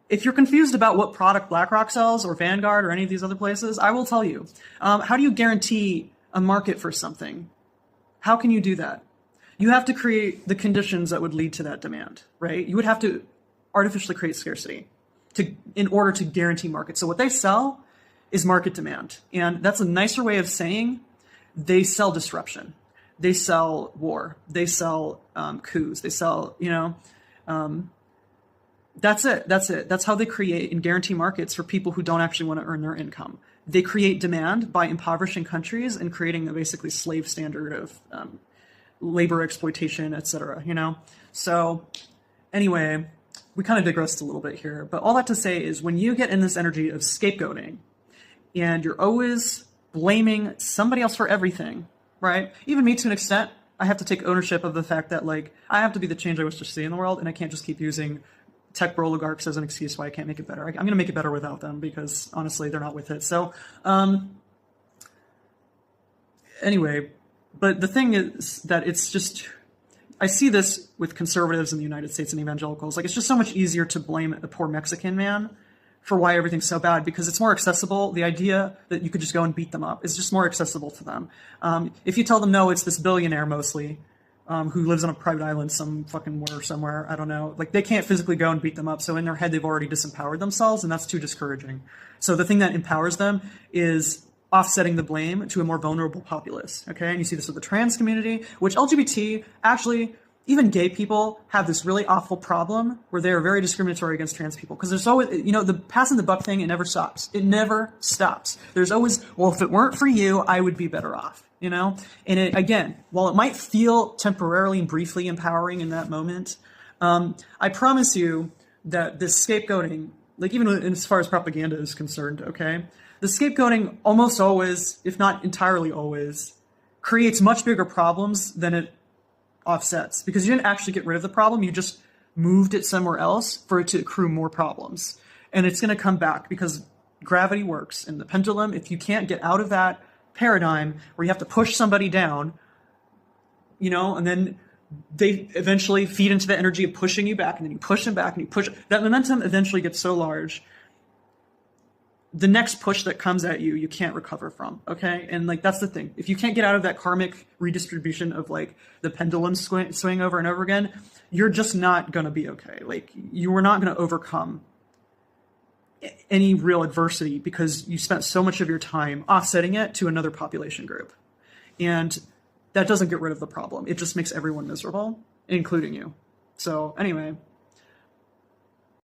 If you're confused about what product BlackRock sells or Vanguard or any of these other places, I will tell you. How do you guarantee a market for something? How can you do that? You have to create the conditions that would lead to that demand, right? You would have to artificially create scarcity in order to guarantee market. So what they sell is market demand. And that's a nicer way of saying they sell disruption. They sell war. They sell coups. They sell, that's it. That's how they create and guarantee markets for people who don't actually want to earn their income. They create demand by impoverishing countries and creating a basically slave standard of labor exploitation, et cetera, So anyway, we kind of digressed a little bit here. But all that to say is when you get in this energy of scapegoating and you're always blaming somebody else for everything, right? Even me to an extent, I have to take ownership of the fact that I have to be the change I wish to see in the world, and I can't just keep using tech oligarchs as an excuse why I can't make it better. I'm going to make it better without them because honestly, they're not with it. So anyway, but the thing is that it's just, I see this with conservatives in the United States and evangelicals. It's just so much easier to blame the poor Mexican man for why everything's so bad because it's more accessible. The idea that you could just go and beat them up is just more accessible to them. If you tell them, no, it's this billionaire mostly, who lives on a private island, some fucking war somewhere, I don't know. They can't physically go and beat them up. So in their head, they've already disempowered themselves, and that's too discouraging. So the thing that empowers them is offsetting the blame to a more vulnerable populace, okay? And you see this with the trans community, which LGBT, actually, even gay people have this really awful problem where they are very discriminatory against trans people. Because there's always, the passing the buck thing, it never stops. It never stops. There's always, well, if it weren't for you, I would be better off. And it, again, while it might feel temporarily and briefly empowering in that moment, I promise you that this scapegoating, even as far as propaganda is concerned, okay, the scapegoating almost always, if not entirely always, creates much bigger problems than it offsets because you didn't actually get rid of the problem. You just moved it somewhere else for it to accrue more problems. And it's going to come back because gravity works. And the pendulum, if you can't get out of that paradigm where you have to push somebody down, and then they eventually feed into the energy of pushing you back, and then you push them back, and you push. That momentum eventually gets so large, the next push that comes at you, you can't recover from, okay? And that's the thing. If you can't get out of that karmic redistribution of the pendulum swing over and over again, you're just not going to be okay. You are not going to overcome any real adversity because you spent so much of your time offsetting it to another population group. And that doesn't get rid of the problem. It just makes everyone miserable, including you. So anyway,